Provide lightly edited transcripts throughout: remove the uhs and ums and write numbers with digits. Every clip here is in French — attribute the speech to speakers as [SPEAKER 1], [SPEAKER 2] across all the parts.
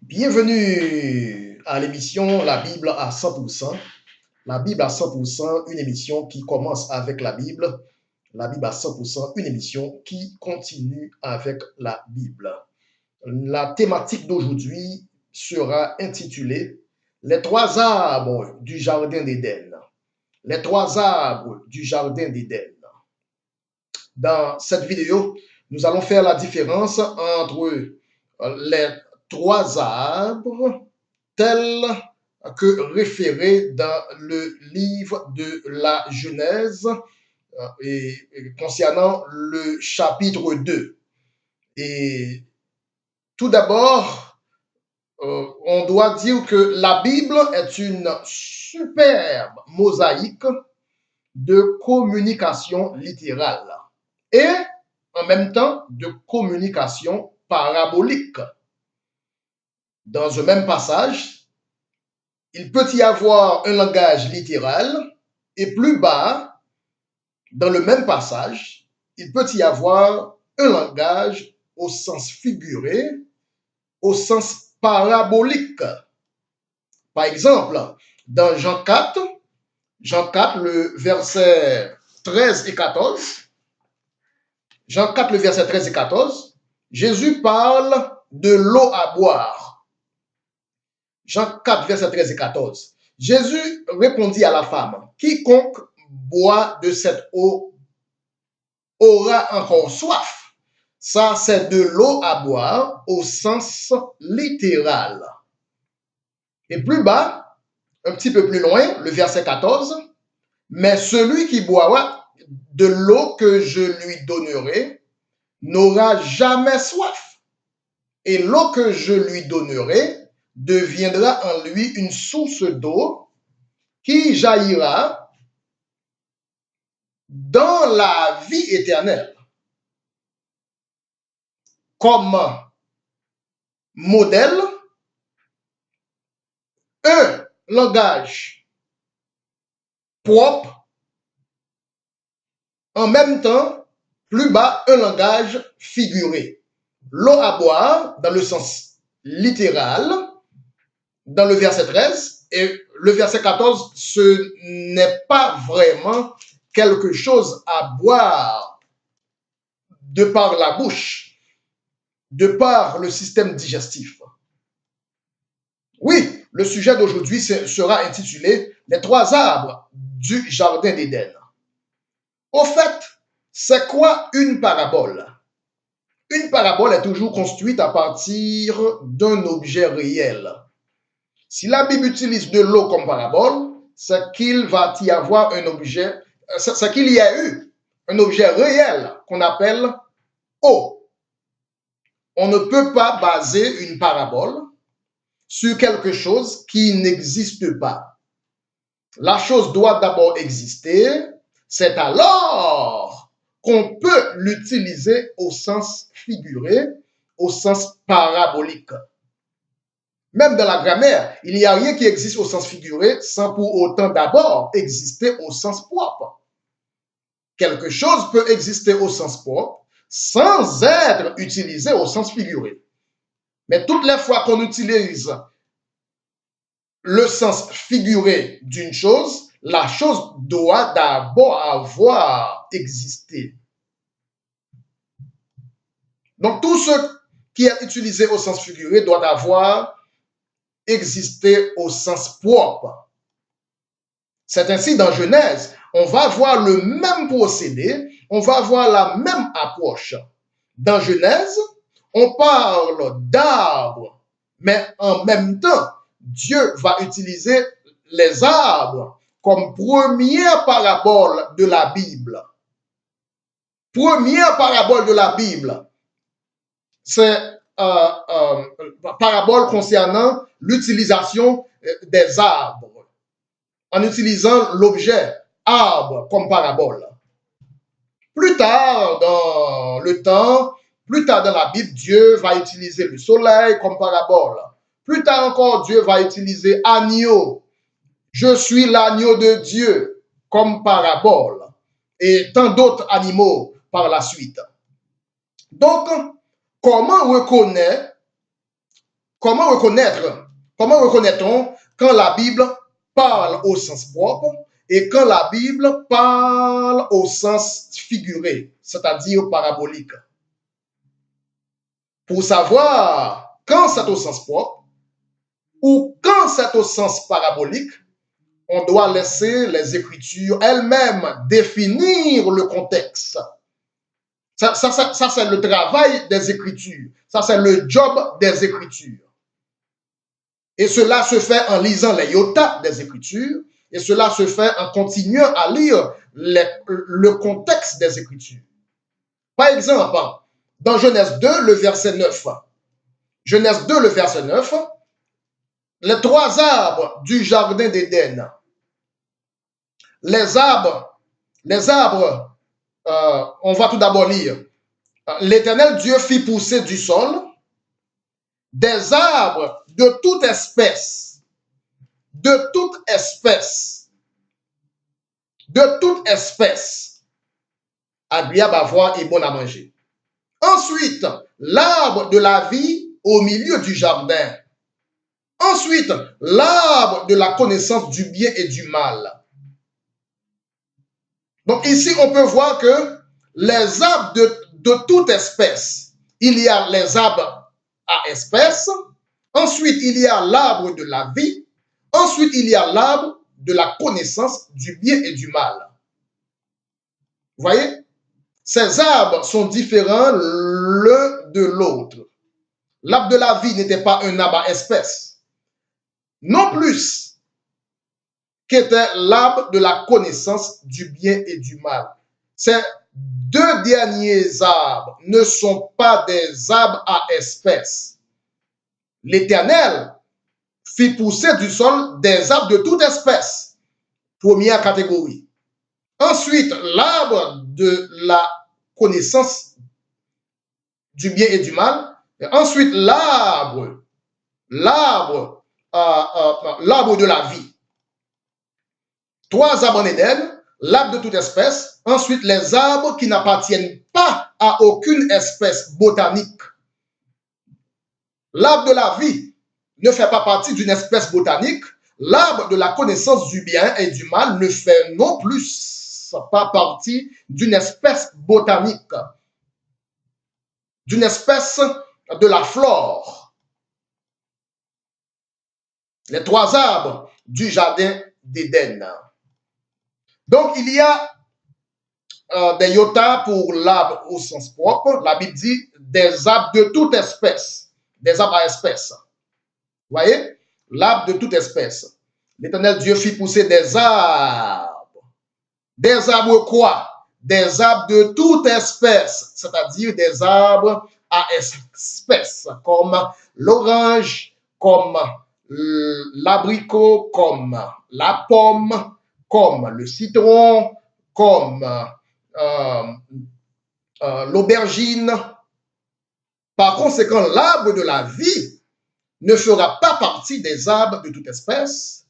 [SPEAKER 1] Bienvenue à l'émission La Bible à 100%. La Bible à 100%, une émission qui commence avec la Bible. La Bible à 100%, une émission qui continue avec la Bible. La thématique d'aujourd'hui sera intitulée Les trois arbres du Jardin d'Éden. Les trois arbres du Jardin d'Éden. Dans cette vidéo, nous allons faire la différence entre les trois arbres tels que référés dans le livre de la Genèse et concernant le chapitre 2. Et tout d'abord, on doit dire que la Bible est une superbe mosaïque de communication littérale et en même temps de communication parabolique. Dans un même passage, il peut y avoir un langage littéral et plus bas, dans le même passage, il peut y avoir un langage au sens figuré, au sens parabolique. Par exemple, dans Jean 4, le verset 13 et 14, Jean 4, le verset 13 et 14, Jésus parle de l'eau à boire. Jean 4, verset 13 et 14. Jésus répondit à la femme, quiconque boit de cette eau aura encore soif. Ça, c'est de l'eau à boire au sens littéral. Et plus bas, un petit peu plus loin, le verset 14, mais celui qui boira de l'eau que je lui donnerai n'aura jamais soif. Et l'eau que je lui donnerai deviendra en lui une source d'eau qui jaillira dans la vie éternelle. Comme modèle, un langage propre, en même temps, plus bas, un langage figuré. L'eau à boire, dans le sens littéral, dans le verset 13, et le verset 14, ce n'est pas vraiment quelque chose à boire de par la bouche, de par le système digestif. Oui, le sujet d'aujourd'hui sera intitulé Les trois arbres du Jardin d'Éden. Au fait, c'est quoi une parabole? Une parabole est toujours construite à partir d'un objet réel. Si la Bible utilise de l'eau comme parabole, c'est qu'il va y avoir un objet, c'est qu'il y a eu un objet réel qu'on appelle eau. On ne peut pas baser une parabole sur quelque chose qui n'existe pas. La chose doit d'abord exister, c'est alors qu'on peut l'utiliser au sens figuré, au sens parabolique. Même dans la grammaire, il n'y a rien qui existe au sens figuré sans pour autant d'abord exister au sens propre. Quelque chose peut exister au sens propre sans être utilisé au sens figuré. Mais toutes les fois qu'on utilise le sens figuré d'une chose, la chose doit d'abord avoir existé. Donc tout ce qui est utilisé au sens figuré doit avoir existé au sens propre. C'est ainsi dans Genèse, on va voir le même procédé, on va voir la même approche. Dans Genèse, on parle d'arbres, mais en même temps, Dieu va utiliser les arbres comme première parabole de la Bible. Première parabole de la Bible, c'est parabole concernant l'utilisation des arbres, en utilisant l'objet arbre comme parabole. Plus tard dans le temps, plus tard dans la Bible, Dieu va utiliser le soleil comme parabole. Plus tard encore, Dieu va utiliser agneau. Je suis l'agneau de Dieu comme parabole. Et tant d'autres animaux par la suite. Donc, comment comment reconnaît-on quand la Bible parle au sens propre et quand la Bible parle au sens figuré, c'est-à-dire parabolique? Pour savoir quand c'est au sens propre ou quand c'est au sens parabolique, on doit laisser les Écritures elles-mêmes définir le contexte. Ça c'est le travail des Écritures. Ça, c'est le job des Écritures. Et cela se fait en lisant les iotas des Écritures, et cela se fait en continuant à lire le contexte des Écritures. Par exemple, dans Genèse 2, le verset 9, Genèse 2, le verset 9, les trois arbres du jardin d'Éden, les arbres, on va tout d'abord lire. L'Éternel Dieu fit pousser du sol des arbres de toute espèce, agréable à voir et bon à manger. Ensuite, l'arbre de la vie au milieu du jardin. Ensuite, l'arbre de la connaissance du bien et du mal. Donc ici, on peut voir que les arbres de toute espèce, il y a les arbres à espèces, ensuite il y a l'arbre de la vie, ensuite il y a l'arbre de la connaissance du bien et du mal. Vous voyez? Ces arbres sont différents l'un de l'autre. L'arbre de la vie n'était pas un arbre à espèces, non plus qu'était l'arbre de la connaissance du bien et du mal. Ces deux derniers arbres ne sont pas des arbres à espèces. L'Éternel fit pousser du sol des arbres de toute espèce, première catégorie. Ensuite, l'arbre de la connaissance du bien et du mal. Et ensuite, l'arbre de la vie. Trois arbres en Éden, l'arbre de toute espèce. Ensuite, les arbres qui n'appartiennent pas à aucune espèce botanique. L'arbre de la vie ne fait pas partie d'une espèce botanique. L'arbre de la connaissance du bien et du mal ne fait non plus pas partie d'une espèce botanique, d'une espèce de la flore. Les trois arbres du jardin d'Éden. Donc, il y a des iotas pour l'arbre au sens propre. La Bible dit des arbres de toute espèce, des arbres à espèces. Vous voyez? L'arbre de toute espèce. L'Éternel Dieu fit pousser des arbres. Des arbres quoi? Des arbres de toute espèce, c'est-à-dire des arbres à espèces, comme l'orange, comme l'abricot, comme la pomme, comme le citron, comme l'aubergine. Par conséquent, l'arbre de la vie ne fera pas partie des arbres de toute espèce.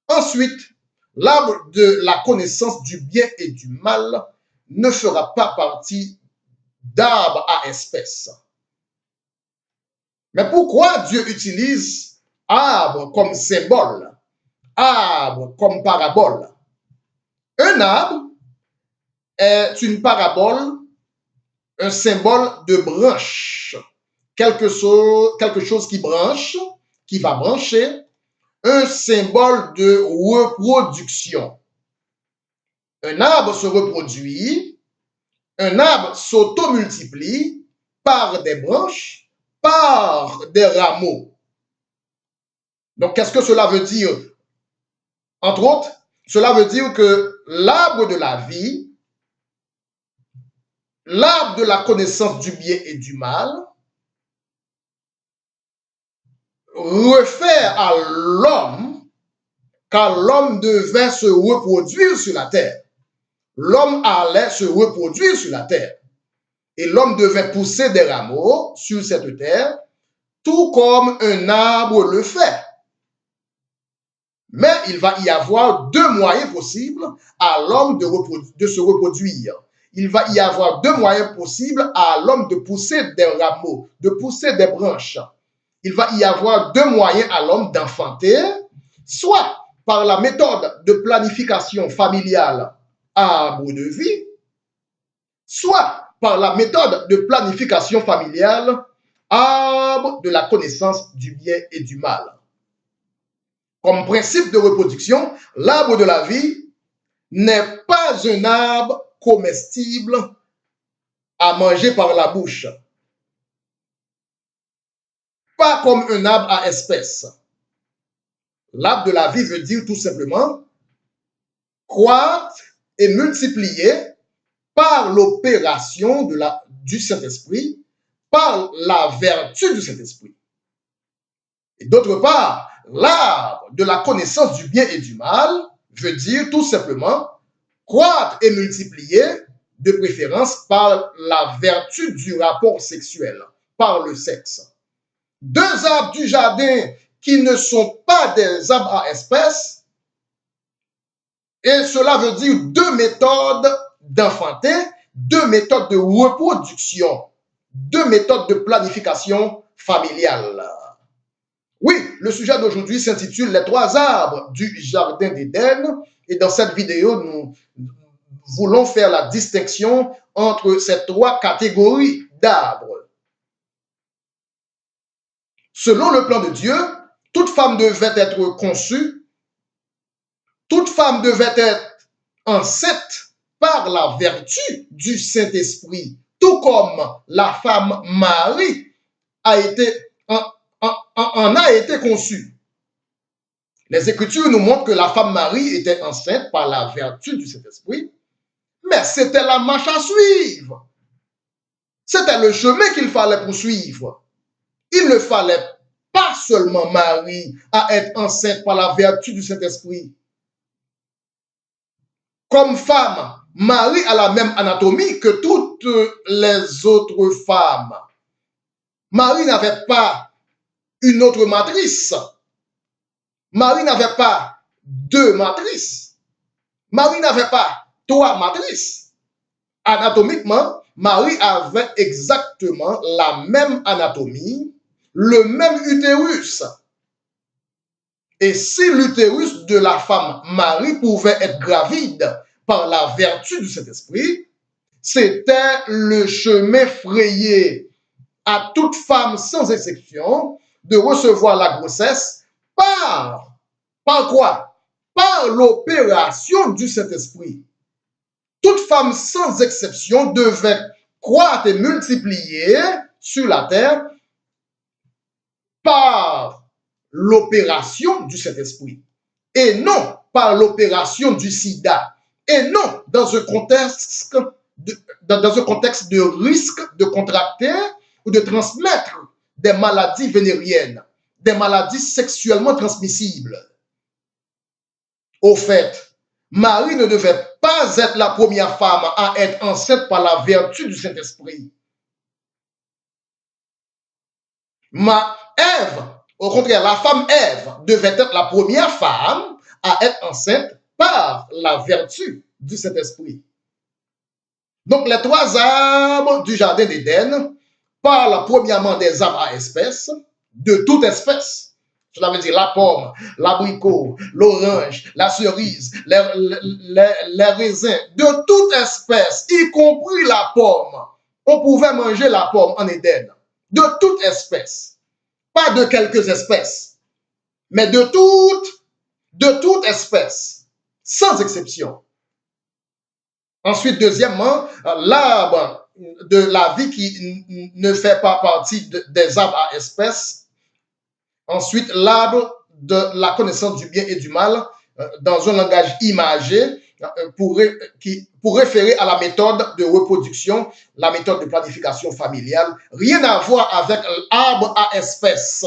[SPEAKER 1] Ensuite, l'arbre de la connaissance du bien et du mal ne fera pas partie d'arbres à espèces. Mais pourquoi Dieu utilise arbre comme symbole, arbre comme parabole? Un arbre est une parabole, un symbole de branche, quelque chose qui branche, qui va brancher, un symbole de reproduction. Un arbre se reproduit, un arbre s'automultiplie par des branches, par des rameaux. Donc, qu'est-ce que cela veut dire? Entre autres, cela veut dire que l'arbre de la vie, l'arbre de la connaissance du bien et du mal, réfère à l'homme, car l'homme devait se reproduire sur la terre. L'homme allait se reproduire sur la terre. Et l'homme devait pousser des rameaux sur cette terre, tout comme un arbre le fait. Mais il va y avoir deux moyens possibles à l'homme de se reproduire. Il va y avoir deux moyens possibles à l'homme de pousser des rameaux, de pousser des branches. il va y avoir deux moyens à l'homme d'enfanter, soit par la méthode de planification familiale arbre de vie, soit par la méthode de planification familiale arbre de la connaissance du bien et du mal. Comme principe de reproduction, l'arbre de la vie n'est pas un arbre comestible à manger par la bouche, pas comme un arbre à espèces. L'arbre de la vie veut dire tout simplement croître et multiplier par l'opération du Saint-Esprit, par la vertu du Saint-Esprit. Et d'autre part, l'arbre de la connaissance du bien et du mal veut dire tout simplement croître et multiplier, de préférence par la vertu du rapport sexuel, par le sexe. Deux arbres du jardin qui ne sont pas des arbres à espèces, et cela veut dire deux méthodes d'enfanter, deux méthodes de reproduction, deux méthodes de planification familiale. Oui, le sujet d'aujourd'hui s'intitule Les trois arbres du jardin d'Éden. Et dans cette vidéo, nous voulons faire la distinction entre ces trois catégories d'arbres. Selon le plan de Dieu, toute femme devait être conçue, toute femme devait être enceinte par la vertu du Saint-Esprit, tout comme la femme Marie en a été conçue. Les Écritures nous montrent que la femme Marie était enceinte par la vertu du Saint-Esprit, mais c'était la marche à suivre. C'était le chemin qu'il fallait poursuivre. Il ne fallait pas seulement Marie à être enceinte par la vertu du Saint-Esprit. Comme femme, Marie a la même anatomie que toutes les autres femmes. Marie n'avait pas une autre matrice. Marie n'avait pas deux matrices. Marie n'avait pas trois matrices. Anatomiquement, Marie avait exactement la même anatomie, le même utérus. Et si l'utérus de la femme Marie pouvait être gravide par la vertu du Saint-Esprit, c'était le chemin frayé à toute femme sans exception de recevoir la grossesse par quoi? Par l'opération du Saint-Esprit. Toute femme sans exception devait croître et multiplier sur la terre par l'opération du Saint-Esprit et non par l'opération du sida et non dans un contexte de risque de contracter ou de transmettre des maladies vénériennes, des maladies sexuellement transmissibles. Au fait, Marie ne devait pas être la première femme à être enceinte par la vertu du Saint-Esprit. Ève, au contraire, la femme Ève devait être la première femme à être enceinte par la vertu du Saint-Esprit. Donc, les trois arbres du jardin d'Éden parlent premièrement des arbres à espèces, de toute espèce. Cela veut dire la pomme, l'abricot, l'orange, la cerise, les raisins, de toute espèce, y compris la pomme. On pouvait manger la pomme en Éden, de toute espèce. Pas de quelques espèces, mais de toute espèce, sans exception. Ensuite, deuxièmement, l'arbre de la vie qui ne fait pas partie des arbres à espèces. Ensuite, l'arbre de la connaissance du bien et du mal, dans un langage imagé, pour référer à la méthode de reproduction, la méthode de planification familiale. Rien à voir avec l'arbre à espèces.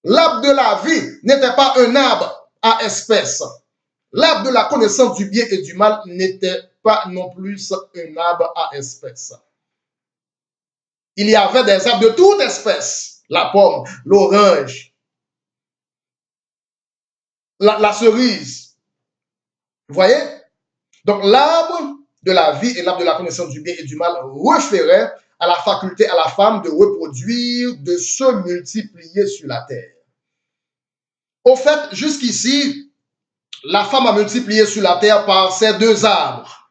[SPEAKER 1] L'arbre de la vie n'était pas un arbre à espèces. L'arbre de la connaissance du bien et du mal n'était pas non plus un arbre à espèces. Il y avait des arbres de toute espèce. La pomme, l'orange, la cerise. Vous voyez? Donc l'arbre de la vie et l'arbre de la connaissance du bien et du mal référaient à la faculté à la femme de reproduire, de se multiplier sur la terre. Au fait, jusqu'ici, la femme a multiplié sur la terre par ces deux arbres,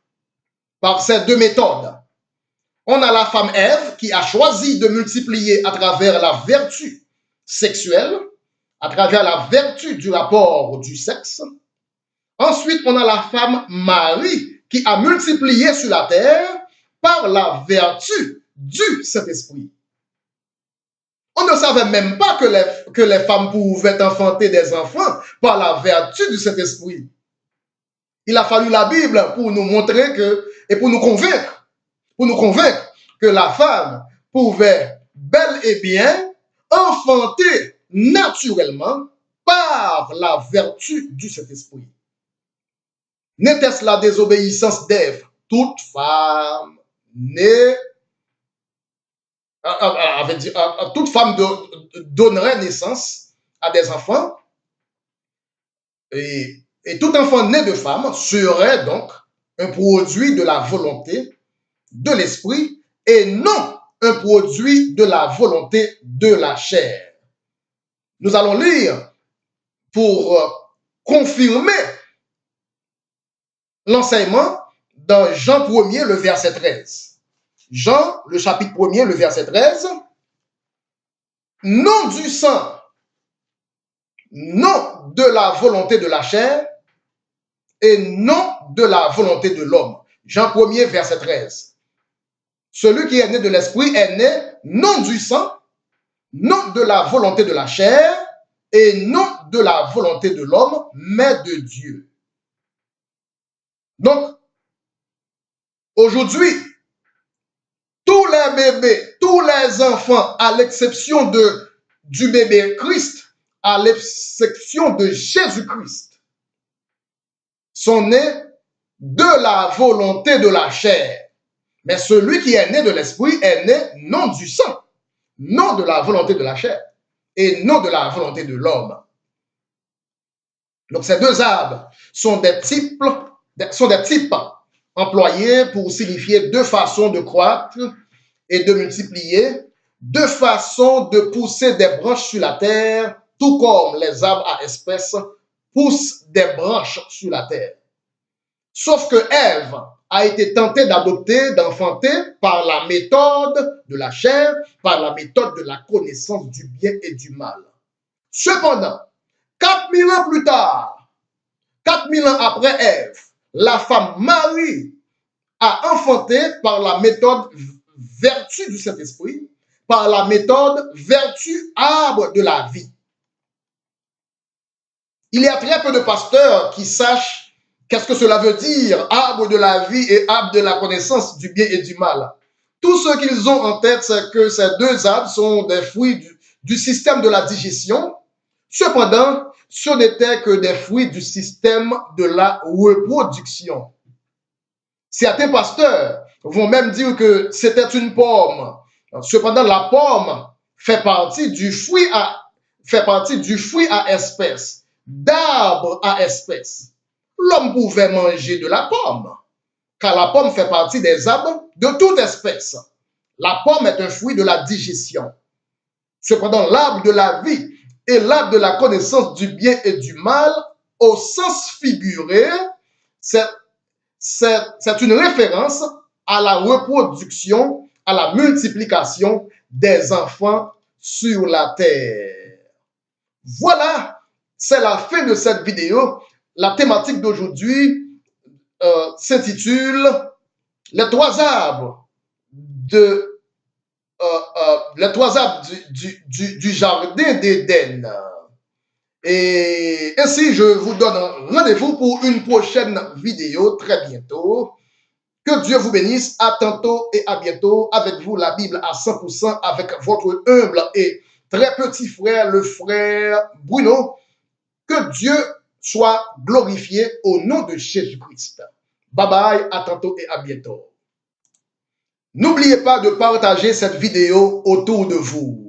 [SPEAKER 1] par ces deux méthodes. On a la femme Ève qui a choisi de multiplier à travers la vertu sexuelle, à travers la vertu du rapport du sexe. Ensuite, on a la femme Marie qui a multiplié sur la terre par la vertu du Saint-Esprit. On ne savait même pas que les femmes pouvaient enfanter des enfants par la vertu du Saint-Esprit. Il a fallu la Bible pour nous montrer et pour nous convaincre que la femme pouvait bel et bien enfanter naturellement par la vertu du Saint-Esprit. N'était-ce la désobéissance d'Ève? Toute femme toute femme donnerait naissance à des enfants et tout enfant né de femme serait donc un produit de la volonté de l'esprit et non un produit de la volonté de la chair. Nous allons lire pour confirmer l'enseignement dans Jean 1er, le verset 13. Jean, le chapitre 1er, le verset 13. Non du sang, non de la volonté de la chair et non de la volonté de l'homme. Jean 1er, verset 13. Celui qui est né de l'esprit est né non du sang, non de la volonté de la chair et non de la volonté de l'homme, mais de Dieu. Donc, aujourd'hui, tous les bébés, tous les enfants, à l'exception du bébé Christ, à l'exception de Jésus-Christ, sont nés de la volonté de la chair. Mais celui qui est né de l'esprit est né non du sang, non de la volonté de la chair et non de la volonté de l'homme. Donc ces deux arbres sont des types employés pour signifier deux façons de croître et de multiplier, deux façons de pousser des branches sur la terre, tout comme les arbres à espèces poussent des branches sur la terre. Sauf que Ève a été tentée d'adopter, d'enfanter par la méthode de la chair, par la méthode de la connaissance du bien et du mal. Cependant, 4000 ans plus tard, 4000 ans après Ève, la femme Marie a enfanté par la méthode vertu du Saint-Esprit, par la méthode vertu arbre de la vie. Il y a très peu de pasteurs qui sachent qu'est-ce que cela veut dire, arbre de la vie et arbre de la connaissance du bien et du mal. Tout ce qu'ils ont en tête, c'est que ces deux arbres sont des fruits du système de la digestion. Cependant, ce n'étaient que des fruits du système de la reproduction. Certains pasteurs vont même dire que c'était une pomme. Cependant, la pomme fait partie du fruit à espèces, d'arbre à espèces. L'homme pouvait manger de la pomme, car la pomme fait partie des arbres de toute espèce. La pomme est un fruit de la digestion. Cependant, l'arbre de la vie et l'arbre de la connaissance du bien et du mal, au sens figuré, c'est une référence à la reproduction, à la multiplication des enfants sur la terre. Voilà, c'est la fin de cette vidéo. La thématique d'aujourd'hui s'intitule « Les trois arbres du jardin d'Éden ». Et ainsi, je vous donne rendez-vous pour une prochaine vidéo très bientôt. Que Dieu vous bénisse. À tantôt et à bientôt. Avec vous, la Bible à 100% avec votre humble et très petit frère, le frère Bruno. Que Dieu soit glorifié au nom de Jésus-Christ. Bye bye, à tantôt et à bientôt. N'oubliez pas de partager cette vidéo autour de vous.